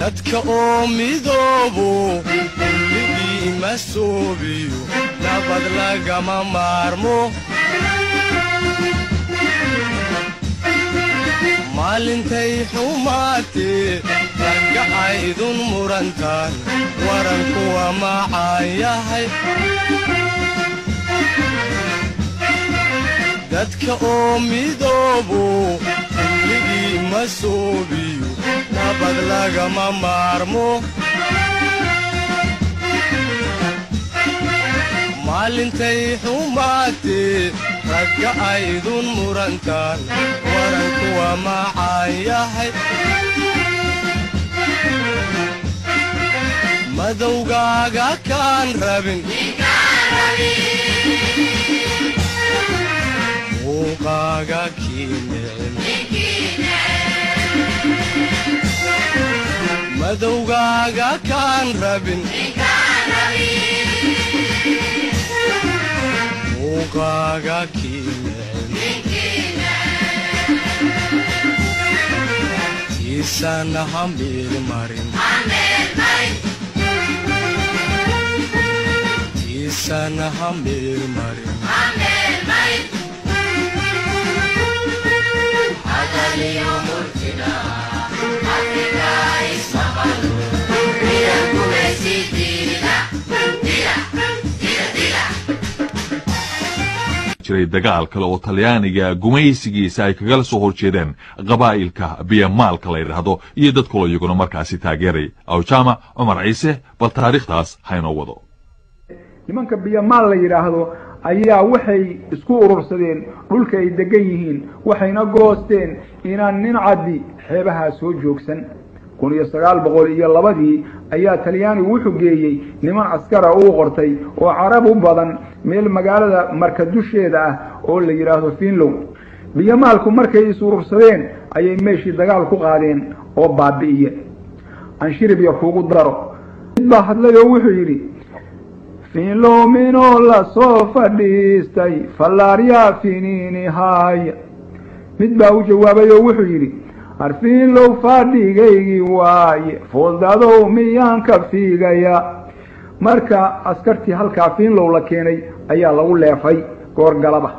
dadka oo midoobo kulligii ma soobiyo nabad lagama maarmo maalintay xumaatee ragga aydun murantaan waranku waa macaan yahay dadka oo midoobo kulligii ma soobiyo nabad lagama maarmo maalintay xumaatee ragga aydun murantaan waranku waa macaan yahay madowgaaga kaan rabin muuqaaga kiinecin madowgaaga kaan rabin muuqaaga kiinecin tiisana ha meelmarin tiisana ha meelmarin jiray dagaal kale oo Talyaaniga gumaysigiisa ay kaga soo horjeedeen qabaa'ilka biyamaalka la yiraahdo iyo dad kale iyaguna markaasi taageeray awjaama Umar Ciise bal taariikhdaas hayno wado nimanka biyamaal la yiraahdo ayaa waxay isku urursadeen dhulka ay degan yihiin waxayna goosteen inaan nin cadi xeebaha soo joogsan 1902 ayaa Talyaanigu wuxuu geeyay niman askara oo qortay oo carab u badan meel magaalada markadusheeda ah oo la yiraahdo Finlow biyamaalku markay isu urursadeen ayay meeshii dagaal ku qaadeen oo baabi'iyeen anshirib iyo kuugu daro baa hadlayo wuxuu yiri Finlow mino la soo fadhiistay fallaariya finini haaya mid baa u jawaabay oo wuxuu yiri Finlow fadhigaygi waaye foodadow miyaan ka fiigaya marka askartii halka Finlow la keenay ayaa lagu leefay goor galaba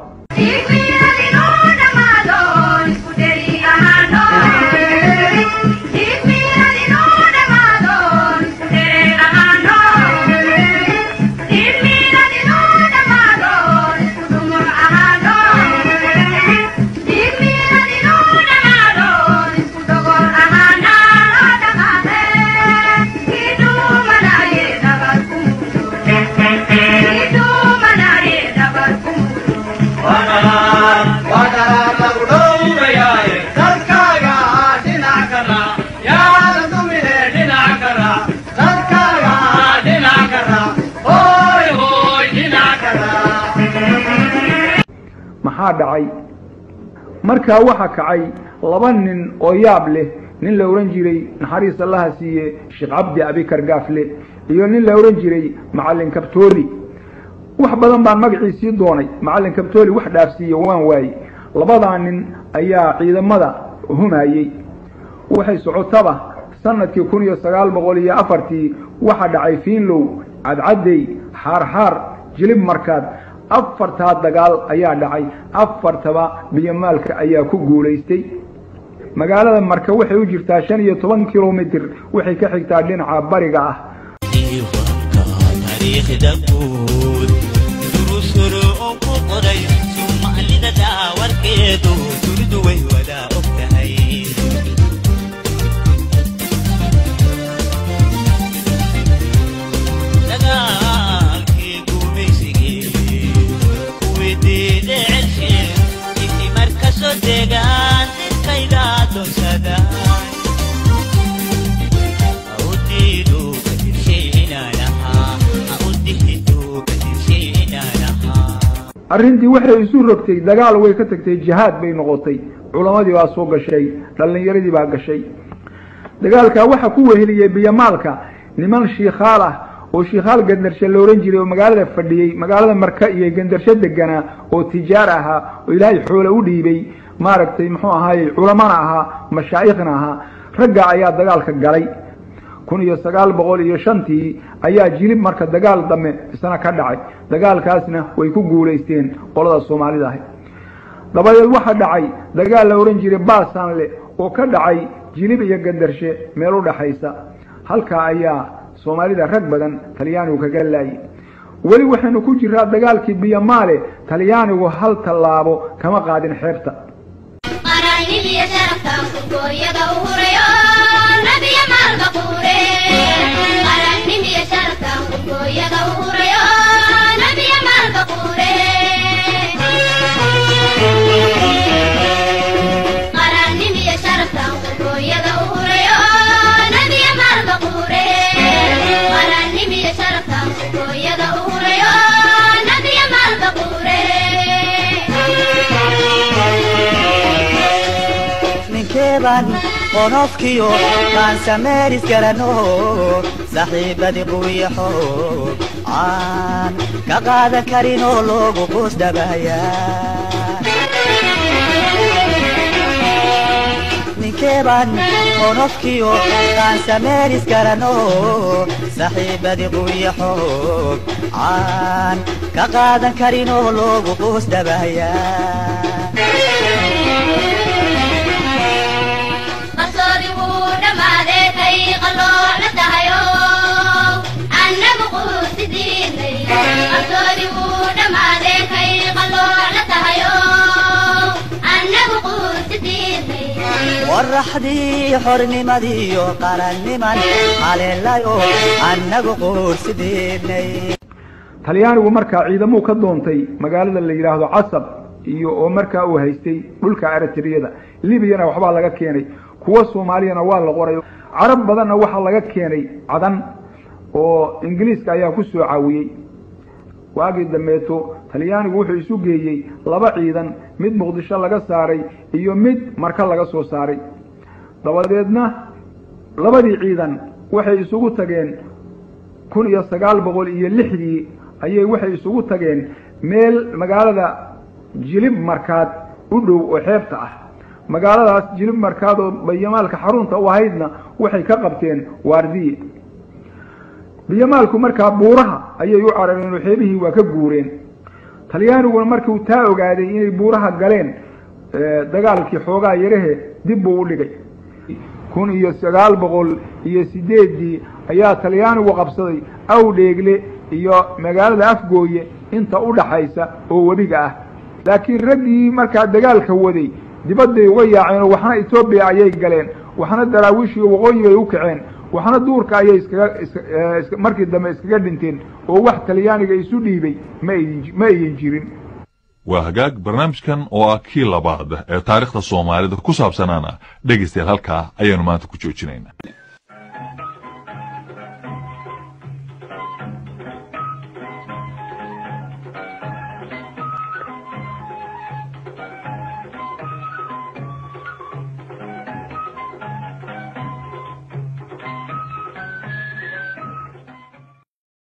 maxaa dhacay marka waxa kacay laba nin oo yaab leh nin la oran jiray naxariis Allah siiye Sheekh Abdi Abikar Gaafle iyo nin la oran jiray Macallin Kabtooli wax badan baan magaciisii doonay Macallin Kabtooli wax dhaafsiye waan waay labada nin ayaa ciidamada humaayay waxay socotaba sanadkii 1904 waxa dhacay Finlow cadcaday xaar jilib markaad afarta dagaal ayaa dhacay afartaba biyamaalka ayaa ku guuleystay magaalada marka waxay u jirtaa 15 kilomitir waxay ka xigtaa dhinaca bariga ah taariikhda guud durusuro oo ku qoray Soomaalida daawarkeedu duridu way wada ogtahay arrintii waxay isu rogtay dagaal way ka tagtay jihaad bay noqotay culamadii waa soo gashay dhalinyaradii baa gashay dagaalka waxa ku weheliyay biyamaalka niman shiikhaal ah oo shiikhaal gandarsho la oran jiray oo magaalada fadhiyay magaalada marka iyo gandarsho degana oo tijaar aha oo ilaahay xoolo u dhiibay maaragtay muxuu ahaay culimana aha mashaayikhna aha ragga ayaa dagaalka galay 1905 ayaa jilib marka dagaal dame isna ka dhacay dagaalkaasna way ku guulaysteen qolada Soomaalida ah dabadeed waxa dhacay dagaal la oran jiray Baasanle oo ka dhacay jilib iyo Gandarshe meel u dhaxaysa halka ayaa Soomaalida rag badan Talyaanigu ka galay wali waxaanu ku jiraa dagaalkii Biyamaale Talyaanigu hal talaabo kama qaadin xeebta qaranimada sharafta gooyada u horeeyo nabiga maalqure qaranimada sharafta gooyada u horeeyo nabiga maalqure qaranimada sharafta gooyada u horeeyo nabiga maalqure qaranimada sharafta gooyada u horeeyo nabiga maalqure ninkeeban qonofkiyo kaan sameeris garano saaxiibadii quyaxo aan ka qaadan karin oo loogu qoosdhabaya ninkeeban qonofkiyo kaan sameeris garano saaxiibadii quyaxo aan ka qaadan karin oo loogu qoosdhabaya ورحدي حرني مديو قرني من عليلايو annagu qoorsideednay Talyaanigu marka ciidamo ka doontay magaalada la yiraahdo Casab iyo oo marka uu haystay dhulka Eritreada Libyana waxba laga keenay kuwa Soomaaliyana waa la qoray Arab badanna waxa laga keenay cadan oo Ingiriiska ayaa ku soo caawiyay waagi dameeto Talyaanigu wuxuu isu geeyay laba ciidan mid Muqdisho laga saaray iyo mid marka laga soo saaray dabadeedna labadii ciidan waxay isugu tageen 1906 ayay waxay isugu tageen meel magaalada Jilib Markaad u dhow oo xeebta ah magaaladaas Jilib Markaad oo Biyamaalka xarunta u ahaydna waxay ka qabteen waardiye Biyamaalku markaa buuraha ayay u carareen oo xeebihii waa ka guureen Talyaanigu markii uu taa ogaaday inay buuraha galeen dagaalkii xoogaa yarahe dib uu dhigay 1908 ayaa Talyaanigu qabsaday Awdheegle iyo magaalada Afgooye inta u dhaxaysa oo wabiga ah laakiin raggii markaa dagaalka waday dibadda uga yaaceen waxna Itoobiya ayay galeen waxna daraawiishii waqooyi bay u kaceen waxna duurka ayay iska markii dambe iskaga dhinteen oo wax Talyaaniga isu dhiibay ma ay jirin waa hagaag barnaamijkan oo ah kii labaad ee taariikhda Soomaalida ku saabsanaana dhageystayaal halka ayaanu maanta ku joojinaynaa